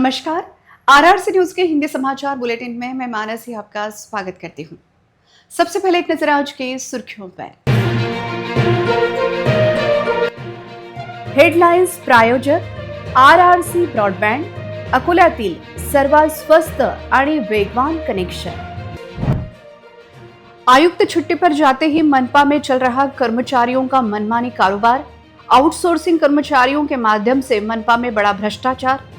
नमस्कार। RRC news के हिंदी समाचार बुलेटिन में मैं मानस ही आपका स्वागत करती हूँ। सबसे पहले एक नजर आज की सुर्खियों पर। हेडलाइन्स प्रायोजक आरआरसी ब्रॉडबँड, अकोल्यातील सर्वात स्वस्त आणि वेगवान कनेक्शन। आयुक्त छुट्टी पर जाते ही मनपा में चल रहा कर्मचारियों का मनमानी कारोबार, आउटसोर्सिंग कर्मचारियों के माध्यम से मनपा में बड़ा भ्रष्टाचार।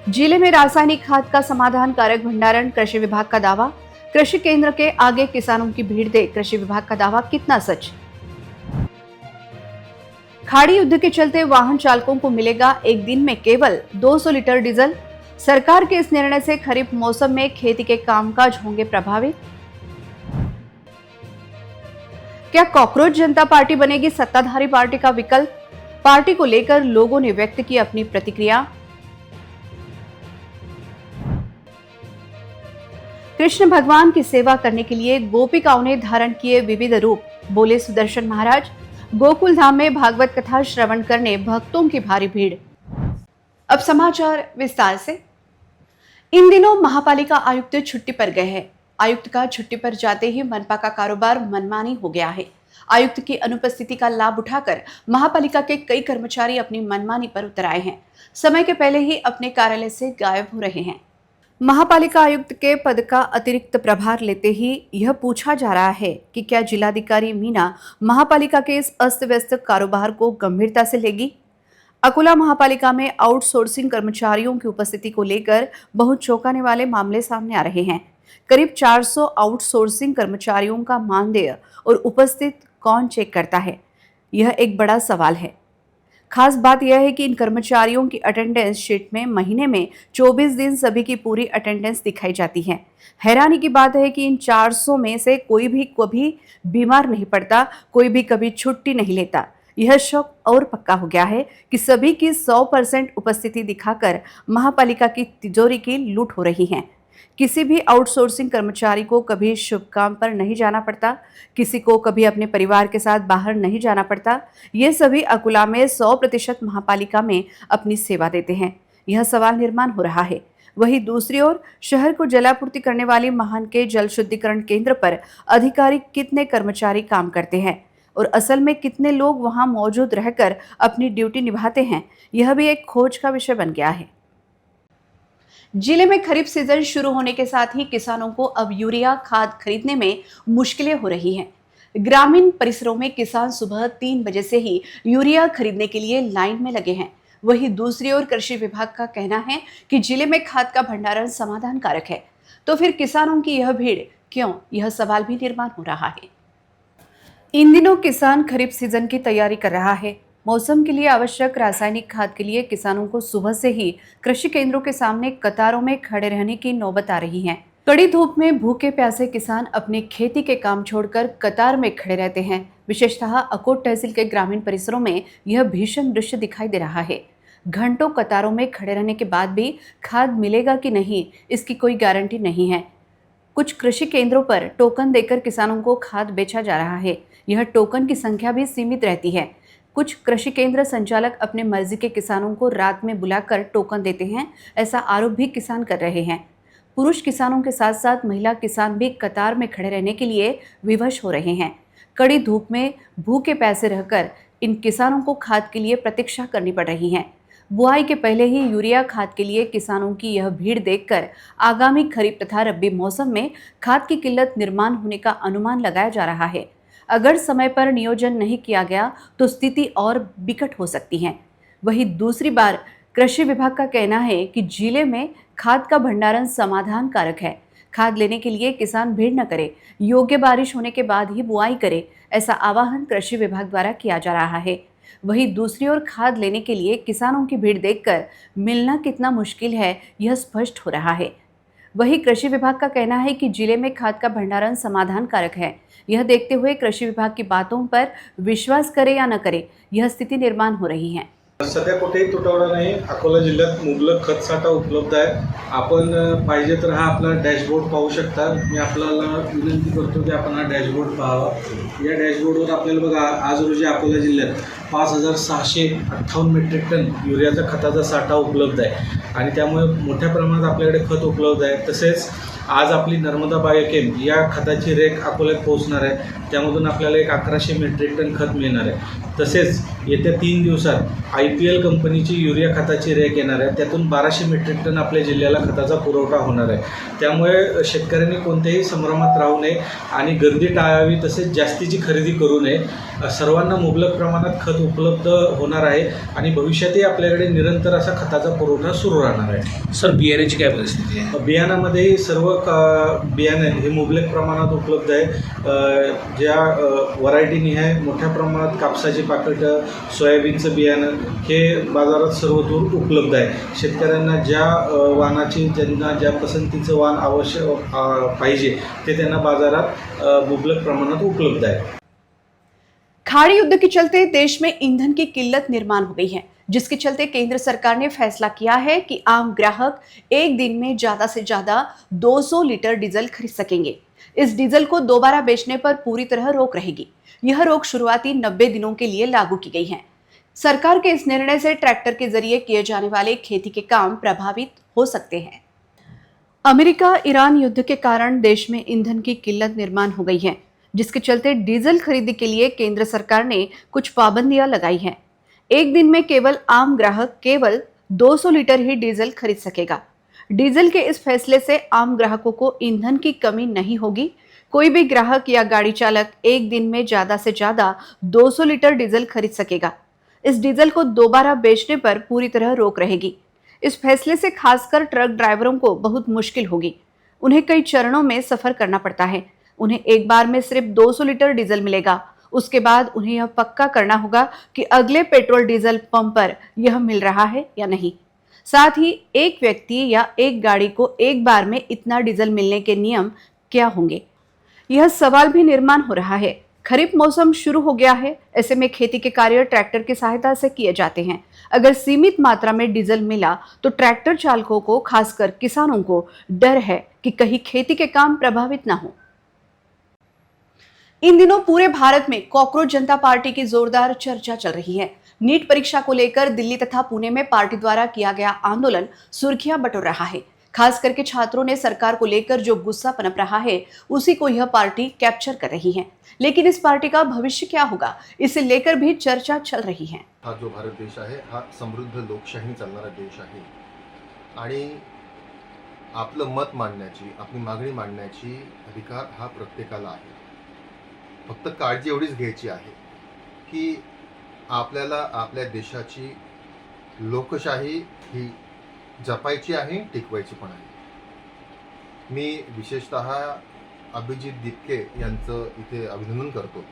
जिले में रासायनिक खाद का समाधान कारक भंडारण, कृषि विभाग का दावा। कृषि केंद्र के आगे किसानों की भीड़ दे कृषि विभाग का दावा कितना सच। खाड़ी युद्ध के चलते वाहन चालकों को मिलेगा एक दिन में केवल 200 लीटर डीजल। सरकार के इस निर्णय से खरीफ मौसम में खेती के कामकाज होंगे प्रभावित। क्या कॉकरोच जनता पार्टी बनेगी सत्ताधारी पार्टी का विकल्प? पार्टी को लेकर लोगों ने व्यक्त की अपनी प्रतिक्रिया। कृष्ण भगवान की सेवा करने के लिए गोपिकाओं ने धारण किए विविध रूप, बोले सुदर्शन महाराज। गोकुल धाम में भागवत कथा श्रवण करने भक्तों की भारी भीड़। अब समाचार विस्तार से। इन दिनों महापालिका आयुक्त छुट्टी पर गए हैं। आयुक्त का छुट्टी पर जाते ही मनपा का कारोबार मनमानी हो गया है। आयुक्त की अनुपस्थिति का लाभ उठाकर महापालिका के कई कर्मचारी अपनी मनमानी पर उतर आए हैं। समय के पहले ही अपने कार्यालय से गायब हो रहे हैं। महापालिका आयुक्त के पद का अतिरिक्त प्रभार लेते ही यह पूछा जा रहा है कि क्या जिलाधिकारी मीना महापालिका के इस अस्त व्यस्त कारोबार को गंभीरता से लेगी। अकोला महापालिका में आउटसोर्सिंग कर्मचारियों की उपस्थिति को लेकर बहुत चौंकाने वाले मामले सामने आ रहे हैं। करीब 400 आउटसोर्सिंग कर्मचारियों का मानदेय और उपस्थित कौन चेक करता है, यह एक बड़ा सवाल है। खास बात यह है कि इन कर्मचारियों की अटेंडेंस शीट में महीने में 24 दिन सभी की पूरी अटेंडेंस दिखाई जाती है। हैरानी की बात है कि इन 400 में से कोई भी कभी बीमार नहीं पड़ता, कोई भी कभी छुट्टी नहीं लेता। यह शक और पक्का हो गया है कि सभी की 100% उपस्थिति दिखाकर महापालिका की तिजोरी की लूट हो रही है। किसी भी आउटसोर्सिंग कर्मचारी को कभी शुभ काम पर नहीं जाना पड़ता, किसी को कभी अपने परिवार के साथ बाहर नहीं जाना पड़ता। ये सभी अकोला में 100% महापालिका में अपनी सेवा देते हैं। यह सवाल निर्माण हो रहा है। वहीं दूसरी ओर शहर को जलापूर्ति करने वाली महान के जल शुद्धिकरण केंद्र पर अधिकारी कितने कर्मचारी काम करते हैं और असल में कितने लोग वहां मौजूद रहकर अपनी ड्यूटी निभाते हैं, यह भी एक खोज का विषय बन गया है। जिले में खरीफ सीजन शुरू होने के साथ ही किसानों को अब यूरिया खाद खरीदने में मुश्किलें हो रही हैं। ग्रामीण परिसरों में किसान सुबह 3 बजे से ही यूरिया खरीदने के लिए लाइन में लगे हैं। वहीं दूसरी ओर कृषि विभाग का कहना है कि जिले में खाद का भंडारण समाधान कारक है। तो फिर किसानों की यह भीड़ क्यों, यह सवाल भी निर्माण हो रहा है। इन दिनों किसान खरीफ सीजन की तैयारी कर रहा है। मौसम के लिए आवश्यक रासायनिक खाद के लिए किसानों को सुबह से ही कृषि केंद्रों के सामने कतारों में खड़े रहने की नौबत आ रही है। कड़ी धूप में भूखे प्यासे किसान अपनी खेती के काम छोड़कर कतार में खड़े रहते हैं। विशेषतः अकोट तहसील के ग्रामीण परिसरों में यह भीषण दृश्य दिखाई दे रहा है। घंटों कतारों में खड़े रहने के बाद भी खाद मिलेगा कि नहीं, इसकी कोई गारंटी नहीं है। कुछ कृषि केंद्रों पर टोकन देकर किसानों को खाद बेचा जा रहा है। यह टोकन की संख्या भी सीमित रहती है। कुछ कृषि केंद्र संचालक अपने मर्जी के किसानों को रात में बुलाकर टोकन देते हैं, ऐसा आरोप भी किसान कर रहे हैं। पुरुष किसानों के साथ साथ महिला किसान भी कतार में खड़े रहने के लिए विवश हो रहे हैं। कड़ी धूप में भूखे प्यासे रहकर इन किसानों को खाद के लिए प्रतीक्षा करनी पड़ रही है। बुआई के पहले ही यूरिया खाद के लिए किसानों की यह भीड़ देखकर आगामी खरीफ तथा रब्बी मौसम में खाद की किल्लत निर्माण होने का अनुमान लगाया जा रहा है। अगर समय पर नियोजन नहीं किया गया तो स्थिति और बिकट हो सकती है। वहीं दूसरी बार कृषि विभाग का कहना है कि जिले में खाद का भंडारण समाधान कारक है। खाद लेने के लिए किसान भीड़ न करे, योग्य बारिश होने के बाद ही बुआई करे, ऐसा आह्वान कृषि विभाग द्वारा किया जा रहा है। वहीं दूसरी ओर खाद लेने के लिए किसानों की भीड़ देखकर मिलना कितना मुश्किल है, यह स्पष्ट हो रहा है। वहीं कृषि विभाग का कहना है कि जिले में खाद का भंडारण समाधान कारक है। यह देखते हुए कृषि विभाग की बातों पर विश्वास करे या न करे, यह स्थिति निर्माण हो रही है। सध्या कुठेही तुटवडा नाही. अकोला जिल्ह्यात मुबलक खत साठा उपलब्ध आहे. आपण पाहिजे तर हा आपला डॅशबोर्ड पाहू शकता. मी आपल्याला विनंती करतो की आपण हा डॅशबोर्ड पाहावा. या डॅशबोर्डवर आपल्याला बघा, आज रोजी अकोला जिल्ह्यात 5658 मेट्रिक टन युरियाचा खताचा साठा उपलब्ध आहे आणि त्यामुळे मोठ्या प्रमाणात आपल्याकडे खत उपलब्ध आहे. तसेच आज आपली नर्मदा बायोकेम या खताची रेक अकोल्यात पोहोचणार आहे. त्यामधून आपल्याला एक 1100 मेट्रिक टन खत मिळणार आहे. तसेच येत्या 3 दिवसात IPL कंपनीची युरिया खताची रेक येणार आहे. त्यातून 1200 मेट्रिक टन आपल्या जिल्ह्याला खताचा पुरवठा होणार आहे. त्यामुळे शेतकऱ्यांनी कोणत्याही संभ्रमात राहू नये आणि गर्दी टाळावी. तसेच जास्तीची खरेदी करू नये. सर्वांना मुबलक प्रमाणात खत उपलब्ध होणार आहे आणि भविष्यातही आपल्याकडे निरंतर असा खताचा पुरवठा सुरू राहणार आहे. सर, बियाण्याची काय परिस्थिती आहे? बियाणामध्येही सर्व बियाणे हे मुबलक प्रमाणात उपलब्ध आहे. ज्या व्हरायटीनी आहे मोठ्या प्रमाणात कापसाची पाकळं, सोयाबीनचं बियाणं हे बाजारात सर्वदूर उपलब्ध आहे. शेतकऱ्यांना ज्या वाहनाची, ज्यांना ज्या पसंतीचं वाहन आवश्यक पाहिजे ते त्यांना बाजारात मुबलक प्रमाणात उपलब्ध आहे. खाड़ी युद्ध के चलते देश में ईंधन की किल्लत निर्माण हो गई है, जिसके चलते केंद्र सरकार ने फैसला किया है कि आम ग्राहक एक दिन में ज्यादा से ज्यादा 200 लीटर डीजल खरीद सकेंगे। इस डीजल को दोबारा बेचने पर पूरी तरह रोक रहेगी। यह रोक शुरुआती 90 दिनों के लिए लागू की गई है। सरकार के इस निर्णय से ट्रैक्टर के जरिए किए जाने वाले खेती के काम प्रभावित हो सकते हैं। अमेरिका ईरान युद्ध के कारण देश में ईंधन की किल्लत निर्माण हो गई है, जिसके चलते डीजल खरीदी के लिए केंद्र सरकार ने कुछ पाबंदियां लगाई हैं। एक दिन में केवल आम ग्राहक केवल 200 लीटर ही डीजल खरीद सकेगा। डीजल के इस फैसले से आम ग्राहकों को ईंधन की कमी नहीं होगी। कोई भी ग्राहक या गाड़ी चालक एक दिन में ज्यादा से ज्यादा 200 लीटर डीजल खरीद सकेगा। इस डीजल को दोबारा बेचने पर पूरी तरह रोक रहेगी। इस फैसले से खासकर ट्रक ड्राइवरों को बहुत मुश्किल होगी। उन्हें कई चरणों में सफर करना पड़ता है। उन्हें एक बार में सिर्फ 200 लीटर डीजल मिलेगा। उसके बाद उन्हें यह पक्का करना होगा कि अगले पेट्रोल डीजल पंप पर यह मिल रहा है या नहीं। साथ ही एक व्यक्ति या एक गाड़ी को एक बार में इतना डीजल मिलने के नियम क्या होंगे, यह सवाल भी निर्माण हो रहा है। खरीफ मौसम शुरू हो गया है। ऐसे में खेती के कार्य ट्रैक्टर की सहायता से किए जाते हैं। अगर सीमित मात्रा में डीजल मिला तो ट्रैक्टर चालकों को, खासकर किसानों को डर है कि कहीं खेती के काम प्रभावित ना हो। इन दिनों पूरे भारत में कॉकरोच जनता पार्टी की जोरदार चर्चा चल रही है। नीट परीक्षा को लेकर दिल्ली तथा पुणे में पार्टी द्वारा किया गया आंदोलन सुर्खियां बटोर रहा है। खास करके छात्रों ने सरकार को लेकर जो गुस्सा पनप रहा है, उसी को यह पार्टी कैप्चर कर रही है। लेकिन इस पार्टी का भविष्य क्या होगा, इसे लेकर भी चर्चा चल रही है। हा जो भारत देश आहे हा समृद्ध लोकशाही चालणारा देश आहे आणि आपलं मत मांडण्याची, आपली मागणी मांडण्याची अधिकार हा प्रत्येकाला आहे। फक्त काळजी एवढीच घ्यायची आहे की आपल्याला आपल्या देशाची लोकशाही ही जपायची आहे, टिकवायची पण आहे। मी विशेषतः अभिजित दीपके यांचं इथे अभिनंदन करतो।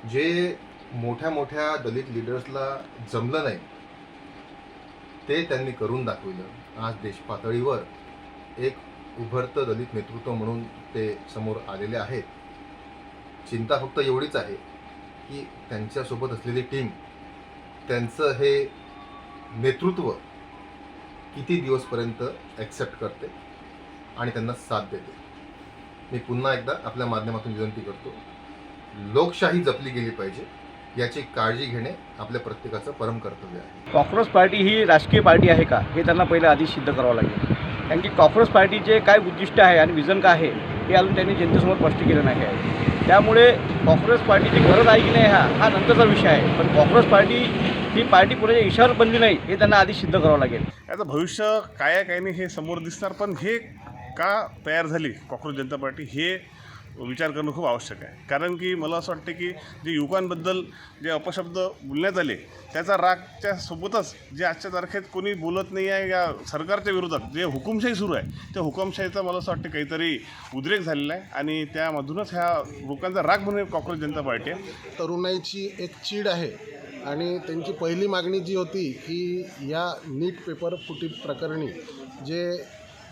जे मोठ्या मोठ्या दलित लीडर्सला जमलं नाही ते त्यांनी करून दाखवलं। आज देश पातळीवर एक उभरतं दलित नेतृत्व म्हणून ते समोर आलेले आहेत। चिंता फक्त एवढीच आहे की त्यांच्यासोबत असलेली टीम, त्यांचं हे नेतृत्व किती दिवसपर्यंत ॲक्सेप्ट करते आणि त्यांना साथ देते। मी पुन्हा एकदा आपल्या माध्यमातून विनंती करतो, लोकशाही जपली गेली पाहिजे याची काळजी घेणे आपल्या प्रत्येकाचं परम कर्तव्य आहे। कॉकरोच पार्टी ही राजकीय पार्टी आहे का, हे त्यांना पहिलं आधी सिद्ध करावं लागेल। कारण की कॉकरोच पार्टीचे काय उद्दिष्ट आहे आणि विजन काय आहे हे अजून त्यांनी जनतेसमोर स्पष्ट केलं नाही आहे। त्यामुळे कॉकरोच पार्टीची गरज आहे की नाही हा नंतरचा विषय आहे, पण कॉकरोच पार्टी ही पार्टी पुण्याच्या इशावर बनली नाही हे त्यांना आधी सिद्ध करावं लागेल। याचं भविष्य काय आहे काय नाही हे समोर दिसणार, पण हे का तयार झाली कॉकरोच जनता पार्टी हे विचार करणं खूप आवश्यक आहे। कारण की मला असं वाटतं की जे युवकांबद्दल जे अपशब्द बोलण्यात आले त्याचा रागच्या सोबतच जे आजच्या तारखेत कोणी बोलत नाही आहे या सरकारच्या विरोधात जे हुकुमशाही सुरू आहे त्या हुकुमशाहीचा मला असं वाटतं काहीतरी उद्रेक झालेला आहे आणि त्यामधूनच ह्या लोकांचा राग म्हणून कॉकरोच जनता पार्टी आहे। तरुणाईची एक चीड आहे आणि त्यांची पहिली मागणी जी होती की या नीट पेपर फुटी प्रकरणी जे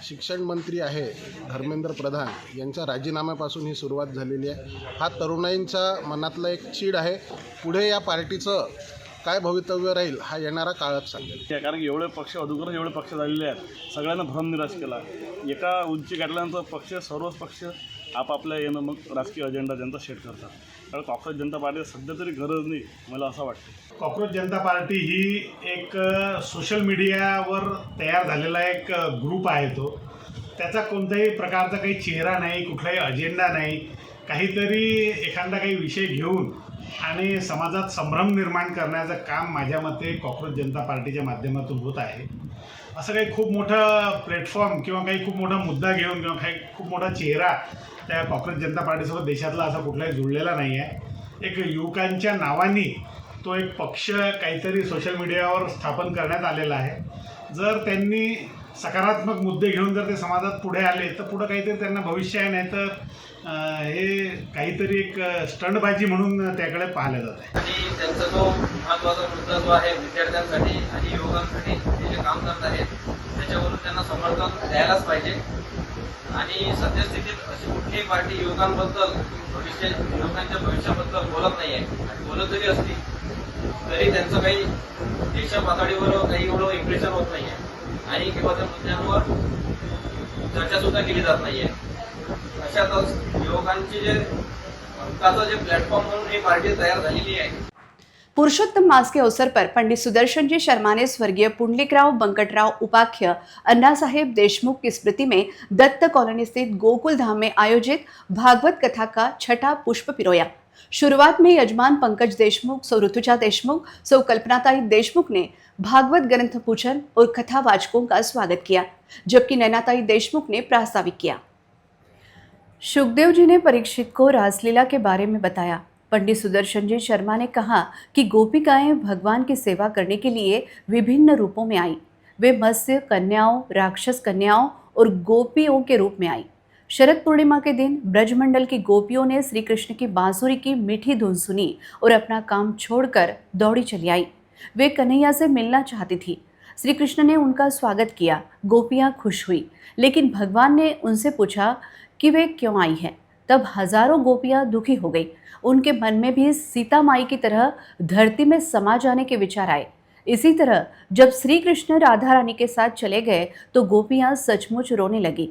शिक्षण मंत्री आहे धर्मेंद्र प्रधान यांच्या राजीनाम्यापासून ही सुरुवात झालेली आहे। हा तरुणाईंच्या मनातला एक चीड आहे। पुढे या पार्टीचं काय भवितव्य राहील हा येणारा काळच सांगेल. कारण की एवढे पक्ष अगोदरच एवढे पक्ष झालेले आहेत, सगळ्यांना भ्रमनिराश केला. एका उंची गाठल्यानंतर पक्ष सर्वच पक्ष आपापल्या येणं मग राजकीय अजेंडा त्यांचा सेट करतात. कारण कॉक्रोच जनता पार्टीला सध्या तरी गरज नाही मला असं वाटतं. कॉक्रोच जनता पार्टी ही एक सोशल मीडियावर तयार झालेला एक ग्रुप आहे. तो त्याचा कोणत्याही प्रकारचा काही चेहरा नाही, कुठलाही अजेंडा नाही. काहीतरी एखादा काही विषय घेऊन आणि समाजात संभ्रम निर्माण करण्याचं काम माझ्या मते कॉक्रोच जनता पार्टीच्या माध्यमातून होत आहे. असं काही खूप मोठा प्लॅटफॉर्म किंवा काही खूप मोठा मुद्दा घेऊन किंवा काही खूप मोठा चेहरा त्या कॉक्रोच जनता पार्टीसोबत देशातला असा कुठलाही जुळलेला नाही आहे. एक युवकांच्या नावाने तो एक पक्ष काहीतरी सोशल मीडियावर स्थापन करण्यात आलेला आहे. जर त्यांनी सकारात्मक मुद्दे घेऊन जर ते समाजात पुढे आले तर पुढं काहीतरी त्यांना भविष्य आहे, नाही तर हे काहीतरी एक स्टंटबाजी म्हणून त्याकडे पाहिलं जात आहे. आणि त्यांचा जो महत्त्वाचा मुद्दा जो आहे विद्यार्थ्यांसाठी आणि युवकांसाठी ते जे काम करत आहेत त्याच्यावरून त्यांना समर्थन द्यायलाच पाहिजे. आणि सद्यस्थितीत अशी कुठलीही पार्टी युवकांबद्दल युवकांच्या भविष्याबद्दल बोलत नाही आहे. आणि बोलत जरी असली तरी त्यांचं काही देशा पातळीवर काही एवढं इम्प्रेशन होत नाही आहे आणि किंवा त्या मुद्द्यांवर चर्चासुद्धा केली जात नाही आहे. अशातच युवकांची जे हक्काचं जे प्लेटफॉर्म म्हणून ही पार्टी तयार झालेली आहे. पुरुषोत्तम मास के अवसर पर पंडित सुदर्शन जी शर्मा ने स्वर्गीय पुंडलिकराव बंकटराव उपाख्य अन्ना साहेब देशमुख की स्मृति में दत्त कॉलोनी स्थित गोकुल धाम में आयोजित भागवत कथा का छठा पुष्प पिरोया. शुरुआत में यजमान पंकज देशमुख, सौ ऋतुजा देशमुख, सौ कल्पनाताई देशमुख ने भागवत ग्रंथ पूजन और कथावाचकों का स्वागत किया, जबकि नैनाताई देशमुख ने प्रास्ताविक किया. सुखदेव जी ने परीक्षित को रासलीला के बारे में बताया. पंडित सुदर्शन जी शर्मा ने कहा कि गोपिकाएं भगवान की सेवा करने के लिए विभिन्न रूपों में आई. वे मत्स्य कन्याओं, राक्षस कन्याओं और गोपियों के रूप में आई. शरद पूर्णिमा के दिन ब्रजमंडल की गोपियों ने श्री कृष्ण की बांसुरी की मीठी धुन सुनी और अपना काम छोड़कर दौड़ी चली आई. वे कन्हैया से मिलना चाहती थी. श्री कृष्ण ने उनका स्वागत किया. गोपियां खुश हुई, लेकिन भगवान ने उनसे पूछा कि वे क्यों आई हैं. तब हजारों गोपियां दुखी हो गई. उनके मन में भी सीता माई की तरह धरती में समा जाने के विचार आए. इसी तरह जब श्री कृष्ण राधा रानी के साथ चले गए तो गोपियां सचमुच रोने लगी.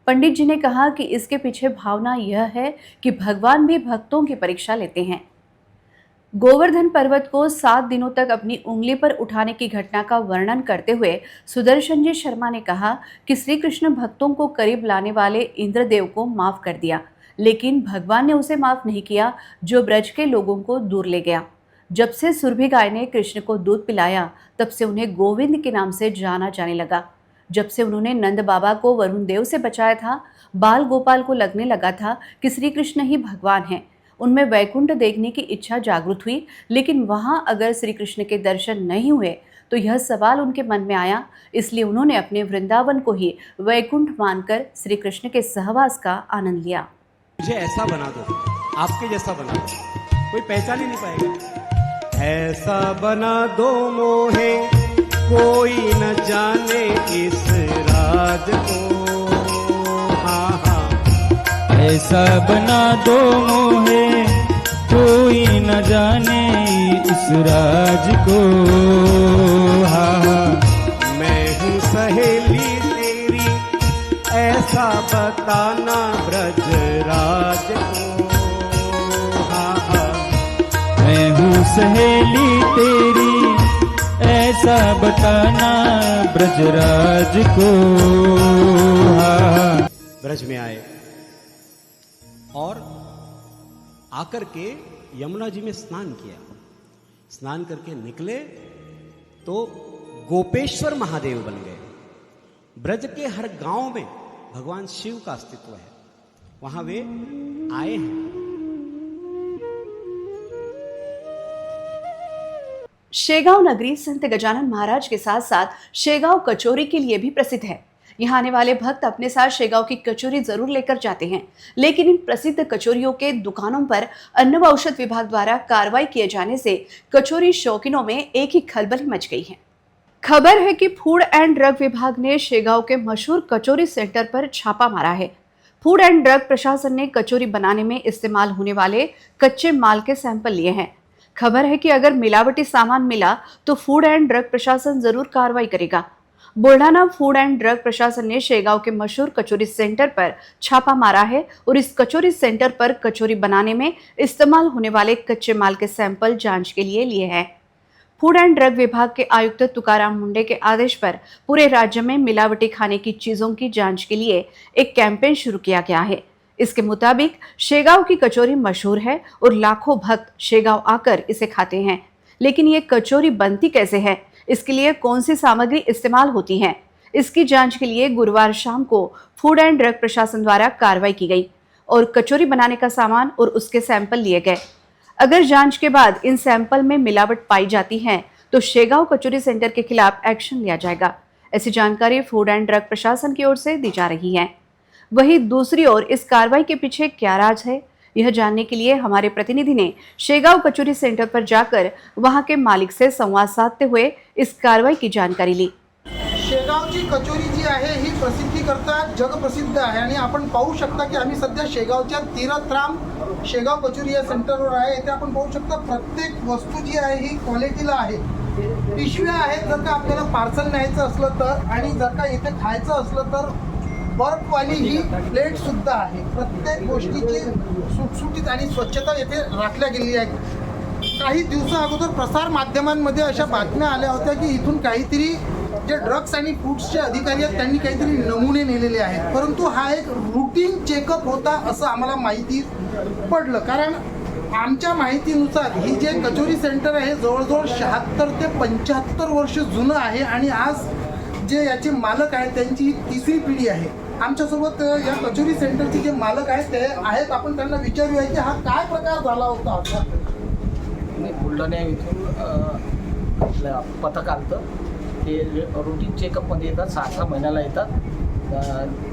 पंडित जी ने कहा कि इसके पीछे भावना यह है कि भगवान भी भक्तों की परीक्षा लेते हैं. गोवर्धन पर्वत को 7 दिनों तक अपनी उंगली पर उठाने की घटना का वर्णन करते हुए सुदर्शन जी शर्मा ने कहा कि श्री कृष्ण भक्तों को करीब लाने वाले इंद्रदेव को माफ कर दिया, लेकिन भगवान ने उसे माफ नहीं किया जो ब्रज के लोगों को दूर ले गया. जब से सुरभि गाय ने कृष्ण को दूध पिलाया तब से उन्हें गोविंद के नाम से जाना जाने लगा. जब से उन्होंने नंद बाबा को वरुण देव से बचाया था, बाल गोपाल को लगने लगा था कि श्री कृष्ण ही भगवान हैं. उनमें वैकुंठ देखने की इच्छा जागृत हुई, लेकिन वहाँ अगर श्री कृष्ण के दर्शन नहीं हुए तो यह सवाल उनके मन में आया. इसलिए उन्होंने अपने वृंदावन को ही वैकुंठ मानकर श्री कृष्ण के सहवास का आनंद लिया. मुझे ऐसा बना दो, आपके जैसा बना दो, कोई पहचान ही नहीं पाएगा. ऐसा बना दो मोहे कोई न जाने इस राज को. हाँ हाँ, ऐसा बना दो मोहे कोई न जाने इस राज को. हाँ हाँ, मैं हूँ सहेली तेरी ऐसा बताना ब्रजराज को. हाँ हाँ, मैं हूँ सहेली तेरी ऐसा बताना ब्रजराज को. हाँ, ब्रज में आए और आकर के यमुना जी में स्नान किया. स्नान करके निकले तो गोपेश्वर महादेव बन गए. ब्रज के हर गांव में भगवान शिव का अस्तित्व है, वहां वे आए हैं. शेगांव नगरी संत गजानन महाराज के साथ साथ शेगांव कचौरी के लिए भी प्रसिद्ध है. यहाँ आने वाले भक्त अपने साथ शेगांव की कचौरी जरूर लेकर जाते हैं, लेकिन इन प्रसिद्ध कचौरियों के दुकानों पर अन्न व औषध विभाग द्वारा कार्रवाई किए जाने से कचौरी शौकीनों में एक ही खलबली मच गई है. खबर है कि फूड एंड ड्रग विभाग ने शेगांव के मशहूर कचौरी सेंटर पर छापा मारा है. फूड एंड ड्रग प्रशासन ने कचौरी बनाने में इस्तेमाल होने वाले कच्चे माल के सैंपल लिए हैं. खबर है कि अगर मिलावटी सामान मिला तो फूड एंड ड्रग प्रशासन जरूर कार्रवाई करेगा। बुल्ढाना फूड एंड ड्रग प्रशासन ने शेगांव के मशहूर कचोरी सेंटर पर छापा मारा है और इस कचोरी सेंटर पर कचोरी बनाने में इस्तेमाल होने वाले कच्चे माल के सैंपल जांच के लिए लिए हैं। फूड एंड ड्रग विभाग के आयुक्त तुकाराम मुंडे के आदेश पर पूरे राज्य में मिलावटी खाने की चीजों की जांच के लिए एक कैंपेन शुरू किया गया है। इसके मुताबिक शेगांव की कचोरी मशहूर है और लाखों भक्त शेगांव आकर इसे खाते हैं, लेकिन ये कचोरी बनती कैसे है, इसके लिए कौन सी सामग्री इस्तेमाल होती है, इसकी जांच के लिए गुरुवार शाम को फूड एंड ड्रग प्रशासन द्वारा कार्रवाई की गई और कचोरी बनाने का सामान और उसके सैंपल लिए गए। अगर जांच के बाद इन सैंपल में मिलावट पाई जाती है तो शेगांव कचोरी सेंटर के खिलाफ एक्शन लिया जाएगा। ऐसी जानकारी फूड एंड ड्रग प्रशासन की ओर से दी जा रही है। वहीं दूसरी ओर इस कार्रवाई के पीछे क्या राज है, यह जानने के लिए हमारे प्रतिनिधि ने शेगांव कचोरी सेंटर पर जाकर वहां के मालिक से संवाद साधते हुए इस कार्रवाई की जानकारी ली। शेगावची कचोरी जी आहे ही प्रसिद्धीकरता जगप्रसिद्ध आहे आणि आपण पाहू शकता की आम्ही सध्या शेगावच्या तीर्थराम शेगाव कचोरी या सेंटरवर आहे। इथे आपण पाहू शकता प्रत्येक वस्तू जी आहे ही क्वालिटीला आहे। पिशव्या आहेत, जर का आपल्याला पार्सल न्यायचं असलं तर, आणि जर का इथे खायचं असलं तर बर्फवाली ही प्लेट सुद्धा आहे। प्रत्येक गोष्टीची सुटसुटीत आणि स्वच्छता येथे राखल्या गेली आहे। काही दिवसा अगोदर प्रसार माध्यमांमध्ये अशा बातम्या आल्या होत्या की इथून काहीतरी जे ड्रग्स आणि फूड्सचे अधिकारी आहेत त्यांनी काहीतरी नमुने नेलेले आहेत, परंतु हा एक रूटीन चेकअप होता असं आम्हाला माहिती पडलं। कारण आमच्या माहितीनुसार ही जे कचोरी सेंटर आहे जवळजवळ 76 ते 75 वर्ष जुनं आहे आणि आज जे याचे मालक आहेत त्यांची तिसरी पिढी आहे। आमच्यासोबत या कचोरी सेंटरचे जे मालक आहेत ते आहेत, आपण त्यांना विचारूया की हा काय प्रकार झाला होता आता। बुलढाणा इथून आपलं पथक आलं, ते रुटीन चेकअपमध्ये येतात, 6-6 महिन्याला येतात,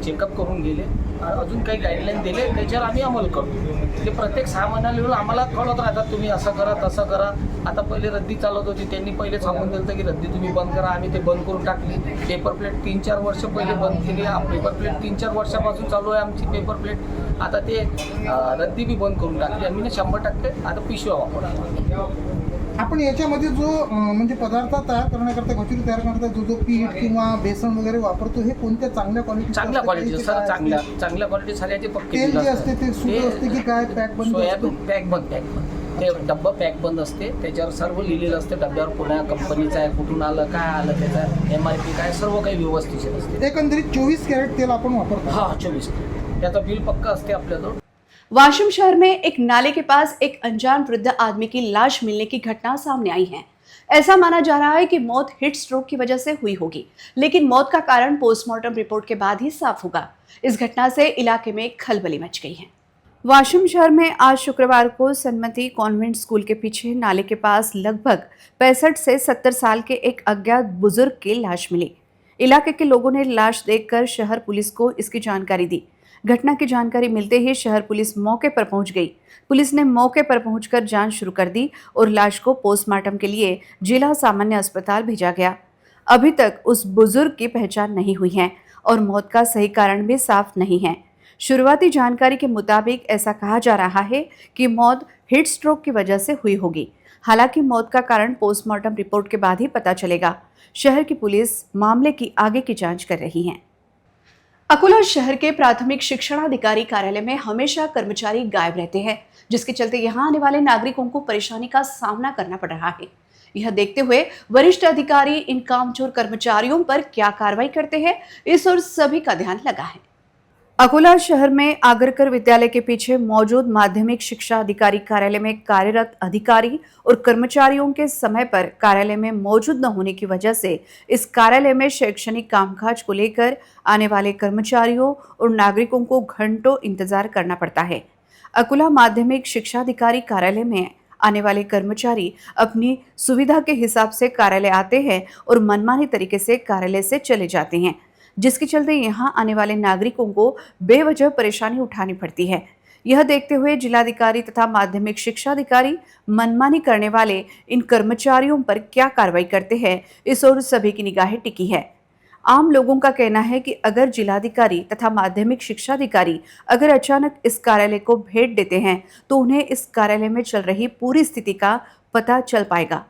चेकअप करून गेले, अजून काही गाईडलाईन दिले त्याच्यावर आम्ही अंमल करतो। ते प्रत्येक 6 महिन्याला येऊन आम्हाला कळत राहतात, तुम्ही असं करा तसं करा। आता पहिले रद्दी चालत होती, त्यांनी पहिले सांगून दिलं की रद्दी तुम्ही बंद करा, आम्ही ते बंद करून टाकली। पेपर प्लेट 3-4 वर्ष पहिले बंद केली, पेपर प्लेट 3-4 वर्षापासून चालू आहे आमची पेपर प्लेट। आता ते रद्दी बी बंद करून टाकली आम्ही ना 100% आता पिशव्या वापरतो। आपण याच्यामध्ये जो म्हणजे पदार्थ तयार करण्याकरता कचोरी तयार करण्याकरता जो पीठ किंवा बेसन वगैरे वापरतो हे कोणत्या चांगल्या क्वालिटी चांगल्या क्वालिटीचे सर, चांगल्या क्वालिटी साऱ्याचे पक्के तेल जे असते ते सुट असते की काय पॅक बंद सोयाबीन पॅक बंद ते डब्बा पॅक बंद असते, त्याच्यावर सर्व लिहिलेलं असते डब्यावर, कोणत्या कंपनीचं आहे, कुठून आलं, काय आलं, त्याचा MRP काय, सर्व काही व्यवस्थित असते। एकंदरीत 24 कॅरेट तेल आपण वापरतो। हाँ 24 त्याचं बिल पक्का असते आपल्याजवळ। वाशिम शहर में एक नाले के पास एक अनजान वृद्ध आदमी की लाश मिलने की घटना सामने आई है। ऐसा माना जा रहा है कि मौत हीट स्ट्रोक की वजह से हुई होगी, लेकिन मौत का कारण पोस्टमार्टम रिपोर्ट के बाद ही साफ होगा। इस घटना से इलाके में खलबली मच गई है। वाशिम शहर में आज शुक्रवार को सन्मति कॉन्वेंट स्कूल के पीछे नाले के पास लगभग 65 से 70 साल के एक अज्ञात बुजुर्ग की लाश मिली। इलाके के लोगों ने लाश देखकर शहर पुलिस को इसकी जानकारी दी। घटना की जानकारी मिलते ही शहर पुलिस मौके पर पहुंच गई। पुलिस ने मौके पर पहुंचकर जांच शुरू कर दी और लाश को पोस्टमार्टम के लिए जिला सामान्य अस्पताल भेजा गया। अभी तक उस बुजुर्ग की पहचान नहीं हुई है और मौत का सही कारण भी साफ नहीं है। शुरुआती जानकारी के मुताबिक ऐसा कहा जा रहा है कि मौत हीट स्ट्रोक की वजह से हुई होगी। हालांकि मौत का कारण पोस्टमार्टम रिपोर्ट के बाद ही पता चलेगा। शहर की पुलिस मामले की आगे की जांच कर रही है। अकोला शहर के प्राथमिक शिक्षणाधिकारी कार्यालय में हमेशा कर्मचारी गायब रहते हैं, जिसके चलते यहां आने वाले नागरिकों को परेशानी का सामना करना पड़ रहा है। यह देखते हुए वरिष्ठ अधिकारी इन कामचोर कर्मचारियों पर क्या कार्रवाई करते हैं, इस ओर सभी का ध्यान लगा है। अकोला शहर में आगरकर विद्यालय के पीछे मौजूद माध्यमिक शिक्षा अधिकारी कार्यालय में कार्यरत अधिकारी और कर्मचारियों के समय पर कार्यालय में मौजूद न होने की वजह से इस कार्यालय में शैक्षणिक कामकाज को लेकर आने वाले कर्मचारियों और नागरिकों को घंटों इंतजार करना पड़ता है। अकोला माध्यमिक शिक्षा अधिकारी कार्यालय में आने वाले कर्मचारी अपनी सुविधा के हिसाब से कार्यालय आते हैं और मनमानी तरीके से कार्यालय से चले जाते हैं, जिसके चलते यहां आने वाले नागरिकों को बेवजह परेशानी उठानी पड़ती है। यह देखते हुए जिलाधिकारी तथा माध्यमिक शिक्षा अधिकारी मनमानी करने वाले इन कर्मचारियों पर क्या कार्रवाई करते हैं, इस ओर सभी की निगाहें टिकी है। आम लोगों का कहना है कि अगर जिलाधिकारी तथा माध्यमिक शिक्षा अधिकारी अगर अचानक इस कार्यालय को भेंट देते हैं तो उन्हें इस कार्यालय में चल रही पूरी स्थिति का पता चल पाएगा।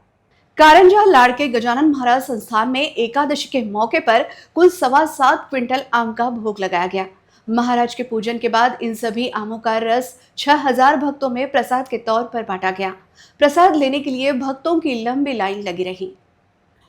कारंजा लाड़के गजानन महाराज संस्थान में एकादशी के मौके पर कुल 7.25 क्विंटल आम का भोग लगाया गया। महाराज के पूजन के बाद इन सभी आमों का रस 6000 भक्तों में प्रसाद के तौर पर बांटा गया। प्रसाद लेने के लिए भक्तों की लंबी लाइन लगी रही।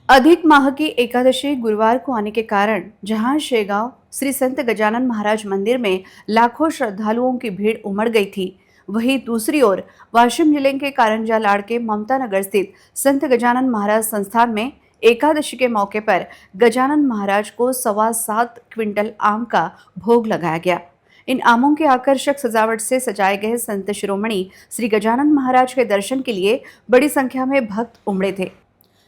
अधिक माह की एकादशी गुरुवार को आने के कारण जहां शेगांव श्री संत गजानन महाराज मंदिर में लाखों श्रद्धालुओं की भीड़ उमड़ गई थी, वहीं दूसरी ओर वाशिम जिले के कारंजा लाड़के ममता नगर स्थित संत गजानन महाराज संस्थान में एकादशी के मौके पर गजानन महाराज को 7.25 क्विंटल आम का भोग लगाया गया। इन आमों के आकर्षक सजावट से सजाए गए संत शिरोमणि श्री गजानन महाराज के दर्शन के लिए बड़ी संख्या में भक्त उमड़े थे।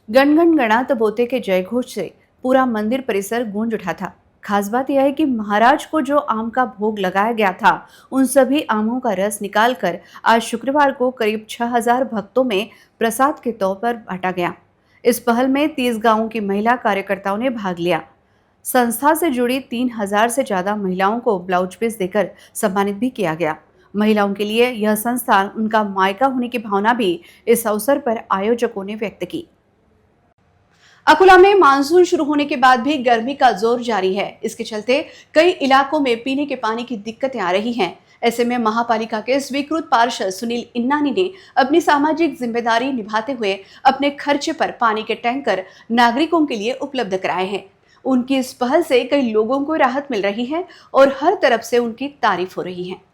गण गण गणात बोते के जयघोष से पूरा मंदिर परिसर गूंज उठा था। खास बात यह है कि महाराज को जो आम का भोग लगाया गया था उन सभी आमों का रस निकालकर आज शुक्रवार को करीब 6000 भक्तों में प्रसाद के तौर पर बांटा गया। इस पहल में 30 गांवों की महिला कार्यकर्ताओं ने भाग लिया। संस्था से जुड़ी 3000 से ज्यादा महिलाओं को ब्लाउज पीस देकर सम्मानित भी किया गया। महिलाओं के लिए यह संस्थान उनका मायका होने की भावना भी इस अवसर पर आयोजकों ने व्यक्त की। अकोला में मानसून शुरू होने के बाद भी गर्मी का जोर जारी है। इसके चलते कई इलाकों में पीने के पानी की दिक्कतें आ रही हैं। ऐसे में महापालिका के स्वीकृत पार्षद सुनील इन्नानी ने अपनी सामाजिक जिम्मेदारी निभाते हुए अपने खर्चे पर पानी के टैंकर नागरिकों के लिए उपलब्ध कराए हैं। उनकी इस पहल से कई लोगों को राहत मिल रही है और हर तरफ से उनकी तारीफ हो रही है।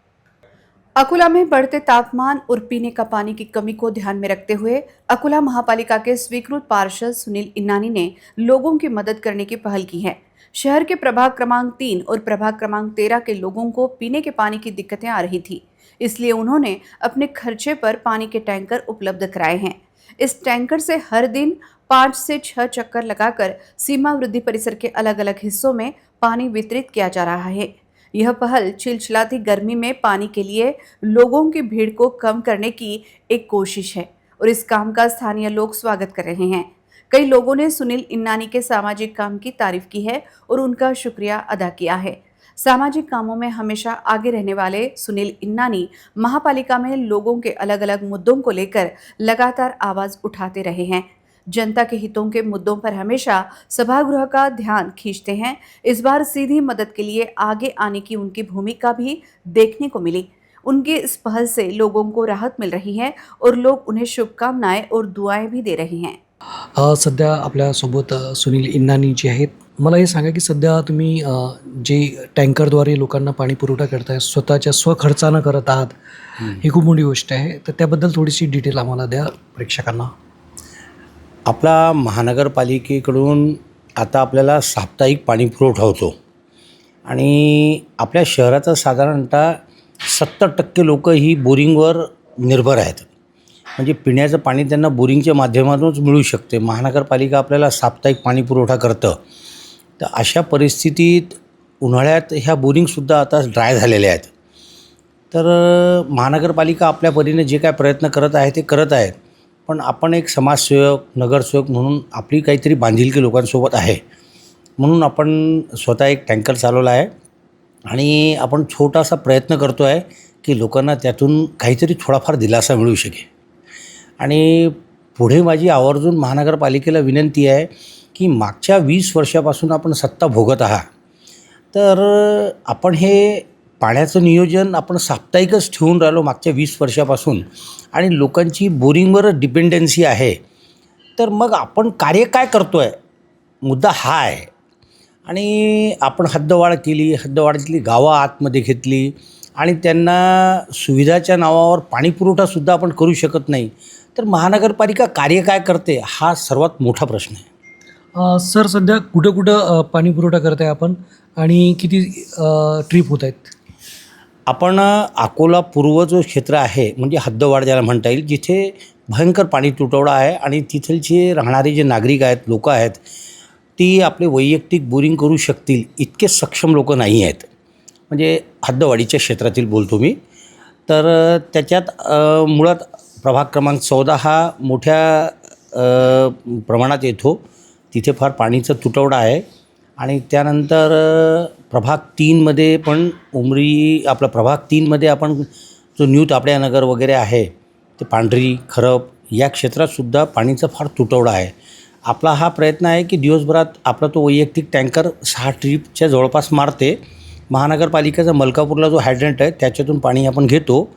अकोला में बढ़ते तापमान और पीने का पानी की कमी को ध्यान में रखते हुए अकोला महापालिका के स्वीकृत पार्षद सुनील इन्नानी ने लोगों की मदद करने की पहल की है। शहर के प्रभाग क्रमांक 3 और प्रभाग क्रमांक 13 के लोगों को पीने के पानी की दिक्कतें आ रही थी, इसलिए उन्होंने अपने खर्चे पर पानी के टैंकर उपलब्ध कराए हैं। इस टैंकर से हर दिन 5 से 6 चक्कर लगाकर सीमा वृद्धि परिसर के अलग अलग हिस्सों में पानी वितरित किया जा रहा है। यह पहल चिलचिलाती गर्मी में पानी के लिए लोगों की भीड़ को कम करने की एक कोशिश है और इस काम का स्थानीय लोग स्वागत कर रहे हैं। कई लोगों ने सुनील इन्नानी के सामाजिक काम की तारीफ की है और उनका शुक्रिया अदा किया है। सामाजिक कामों में हमेशा आगे रहने वाले सुनील इन्नानी महापालिका में लोगों के अलग अलग मुद्दों को लेकर लगातार आवाज उठाते रहे हैं। जनता के हितों के मुद्दों पर हमेशा सभागृह का ध्यान खींचते हैं। इस बार सीधी मदद के लिए आगे आने की उनकी भूमिका भी देखने को मिली। उनकी इस पहल से लोगों को राहत मिल रही है और लोग उन्हें शुभकामनाएं और दुआएं भी दे रहे हैं। सध्या आपल्यासोबत सुनील इन्नानी जे आहेत, मला हे सांगा की सध्या तुम्ही जे टँकरद्वारे लोकांना पाणी पुरवठा करताय, स्वतःच्या स्वखर्चानं करत आहात, ही खूप मोठी गोष्ट आहे। तर त्याबद्दल थोडीशी डिटेल आम्हाला द्या प्रेक्षकांना। आपला महानगरपालिकेकडून आता आपल्याला साप्ताहिक पाणी पुरवठा होतो आणि आपल्या शहराचं साधारणतः 70% लोक ही बोरिंगवर निर्भर आहेत, म्हणजे पिण्याचं पाणी त्यांना बोरिंगच्या माध्यमातूनच मिळू शकते। महानगरपालिका आपल्याला साप्ताहिक पाणी पुरवठा करतं, तर अशा परिस्थितीत उन्हाळ्यात ह्या बोरिंगसुद्धा आता ड्राय झालेल्या आहेत। तर महानगरपालिका आपल्या परीने जे काय प्रयत्न करत आहे ते करत आहेत, पण आपण एक समाजसेवक नगरसेवक म्हणून आपली काहीतरी बांधिलकी लोकांसोबत आहे, म्हणून आपण स्वतः एक टँकर चालवला आहे आणि आपण छोटासा प्रयत्न करतो आहे की लोकांना त्यातून काहीतरी थोडाफार दिलासा मिळू शकेल। आणि पुढे माझी आवर्जून महानगरपालिकेला विनंती आहे की मागच्या 20 वर्षापासून आपण सत्ता भोगत आहात, तर आपण हे पाण्याचं नियोजन आपण साप्ताहिकच ठेवून राहिलो मागच्या 20 वर्षापासून आणि लोकांची बोरिंगवर डिपेंडन्सी आहे। तर मग आपण कार्य काय करतो आहे, मुद्दा हा आहे। आणि आपण हद्दवाढ केली, हद्दवाढीतली गावं आतमध्ये घेतली आणि त्यांना सुविधाच्या नावावर पाणी पुरवठासुद्धा आपण करू शकत नाही, तर महानगरपालिका कार्य काय करते हा सर्वात मोठा प्रश्न आहे। सर, सध्या कुठं कुठं पाणी पुरवठा करत आहे आपण आणि किती ट्रिप होत आहेत? आपण अकोला पूर्व जो क्षेत्र आहे म्हणजे हद्दवाढ ज्याला म्हणता येईल, जिथे भयंकर पाणी तुटवडा आहे आणि तिथलचे राहणारे जे नागरिक आहेत, लोक आहेत, ती आपले वैयक्तिक बोरिंग करू शकतील इतके सक्षम लोक नाही आहेत। म्हणजे हद्दवाढीच्या क्षेत्रातील बोलतो मी। तर त्याच्यात मुळात प्रभाग क्रमांक 14 हा मोठ्या प्रमाणात येतो, तिथे फार पाणीचा तुटवडा आहे आणि त्यानंतर प्रभाग 3मध्ये पण उमरी आपला प्रभाग 3मध्ये आपण जो न्यू तापडियानगर वगैरे आहे ते पांढरी खरब या क्षेत्रातसुद्धा पाणीचा फार तुटवडा आहे. आपला हा प्रयत्न आहे की दिवसभरात आपला तो वैयक्तिक टँकर 6 ट्रीपच्या जवळपास मारते. महानगरपालिकेचा मलकापूरला जो हायड्रंट आहे त्याच्यातून पाणी आपण घेतो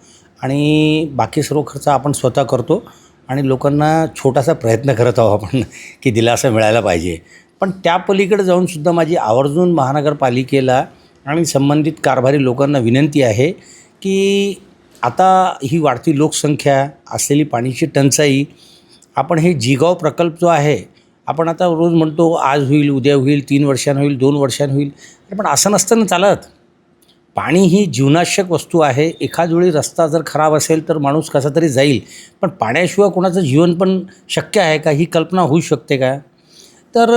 आणि बाकी सर्व खर्च आपण स्वतः करतो आणि लोकांना छोटासा प्रयत्न करत आहोत आपण की दिलासा मिळायला पाहिजे. पण त्या पलीकडे जाऊनसुद्धा माझी आवर्जून महानगरपालिकेला आणि संबंधित कारभारी लोकांना विनंती आहे की आता ही वाढती लोकसंख्या असलेली पाण्याची टंचाई आपण हे जिगाव प्रकल्प जो आहे आपण आता रोज म्हणतो आज होईल उद्या होईल 3 वर्षांनी होईल 2 वर्षांनी होईल, पण असं नसतं चालत. पाणी ही जीवनावश्यक वस्तू आहे. एखाद वेळी रस्ता जर खराब असेल तर माणूस कसा तरी जाईल, पण पाण्याशिवाय कोणाचं जीवन पण शक्य आहे का ही कल्पना होऊ शकते का? तर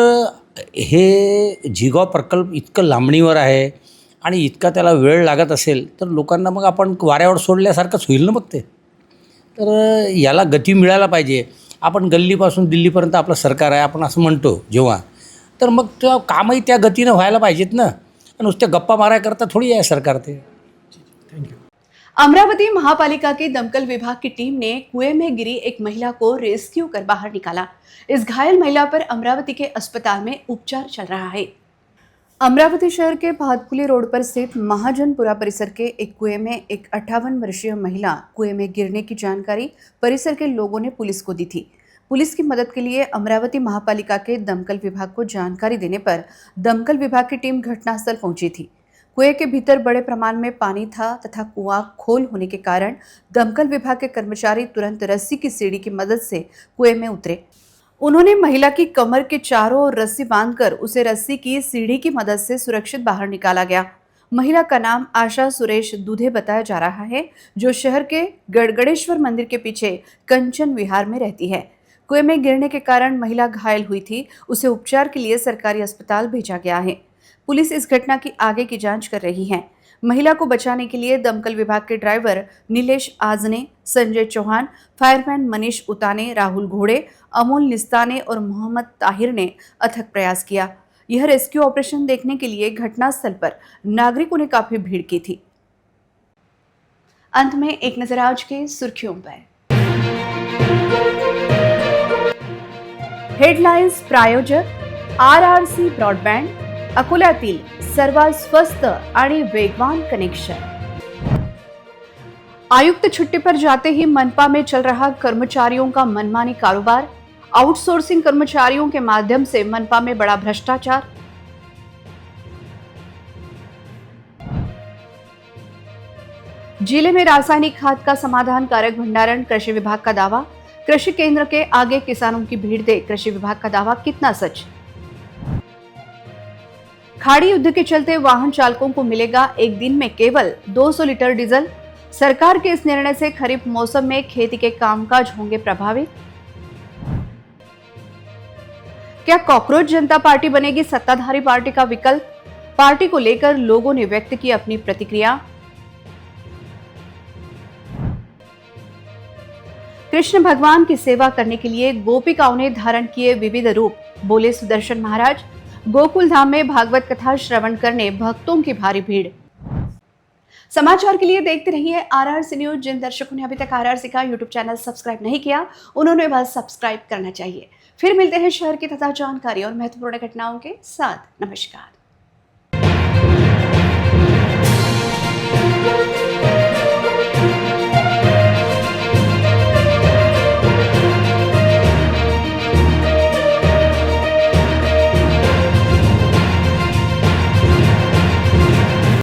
हे जिगाव प्रकल्प इतकं लांबणीवर आहे आणि इतका त्याला वेळ लागत असेल तर लोकांना मग आपण वाऱ्यावर सोडल्यासारखंच होईल ना मग ते. तर याला गती मिळायला पाहिजे. आपण गल्लीपासून दिल्लीपर्यंत आपलं सरकार आहे आपण असं म्हणतो जेव्हा, तर मग त्या कामही त्या गतीनं व्हायला पाहिजेत ना. नुसत्या गप्पा मारायकरता थोड़ी है सरकार थे. अमरावती महापालिका के दमकल विभाग की टीम ने कुएं में गिरी एक महिला को रेस्क्यू कर बाहर निकाला. इस घायल महिला पर अमरावती के अस्पताल में उपचार चल रहा है. अमरावती शहर के भातकुली रोड पर स्थित महाजनपुरा परिसर के एक कुएं में एक 58 वर्षीय महिला कुएं में गिरने की जानकारी परिसर के लोगों ने पुलिस को दी थी. पुलिस की मदद के लिए अमरावती महापालिका के दमकल विभाग को जानकारी देने पर दमकल विभाग की टीम घटनास्थल पहुंची थी. कुएं के भीतर बड़े प्रमाण में पानी था तथा कुआं खोल होने के कारण दमकल विभाग के कर्मचारी तुरंत रस्सी की सीढ़ी की मदद से कुएं में उतरे. उन्होंने महिला की कमर के चारों ओर रस्सी बांधकर उसे रस्सी की सीढ़ी की मदद से सुरक्षित बाहर निकाला गया. महिला का नाम आशा सुरेश दूधे बताया जा रहा है, जो शहर के गड़गड़ेश्वर मंदिर के पीछे कंचन विहार में रहती है. कुएं में गिरने के कारण महिला घायल हुई थी. उसे उपचार के लिए सरकारी अस्पताल भेजा गया है. पुलिस इस घटना की आगे की जांच कर रही है. महिला को बचाने के लिए दमकल विभाग के ड्राइवर नीलेश आजने, संजय चौहान, फायरमैन मनीष उताने, राहुल घोड़े, अमोल निस्ताने और मोहम्मद ताहिर ने अथक प्रयास किया. यह रेस्क्यू ऑपरेशन देखने के लिए घटनास्थल पर नागरिकों ने काफी भीड़ की थी. अंत में एक नजर आज के सुर्खियों पर. हेडलाइन्स प्रायोजक RRC ब्रॉडबँड, अकोल्यातील सर्वात स्वस्त आणि वेगवान कनेक्शन. आयुक्त छुट्टी पर जाते ही मनपा में चल रहा कर्मचारियों का मनमानी कारोबार. आउटसोर्सिंग कर्मचारियों के माध्यम से मनपा में बड़ा भ्रष्टाचार. जिले में रासायनिक खाद का समाधान कारक भंडारण, कृषि विभाग का दावा. कृषि केंद्र के आगे किसानों की भीड़ दे कृषि विभाग का दावा कितना सच. खाड़ी युद्ध के चलते वाहन चालकों को मिलेगा एक दिन में केवल 200 लीटर डीजल. सरकार के इस निर्णय से खरीफ मौसम में खेती के कामकाज होंगे प्रभावित. क्या कॉकरोच जनता पार्टी बनेगी सत्ताधारी पार्टी का विकल्प. पार्टी को लेकर लोगों ने व्यक्त की अपनी प्रतिक्रिया. कृष्ण भगवान की सेवा करने के लिए गोपिकाओं ने धारण किए विविध रूप, बोले सुदर्शन महाराज. गोकुल धाम में भागवत कथा श्रवण करने भक्तों की भारी भीड़. समाचार के लिए देखते रहिए RRC न्यूज. जिन दर्शकों ने अभी तक RRC का यूट्यूब चैनल सब्सक्राइब नहीं किया उन्होंने बस सब्सक्राइब करना चाहिए. फिर मिलते हैं शहर की ताजा जानकारी और महत्वपूर्ण घटनाओं के साथ. नमस्कार.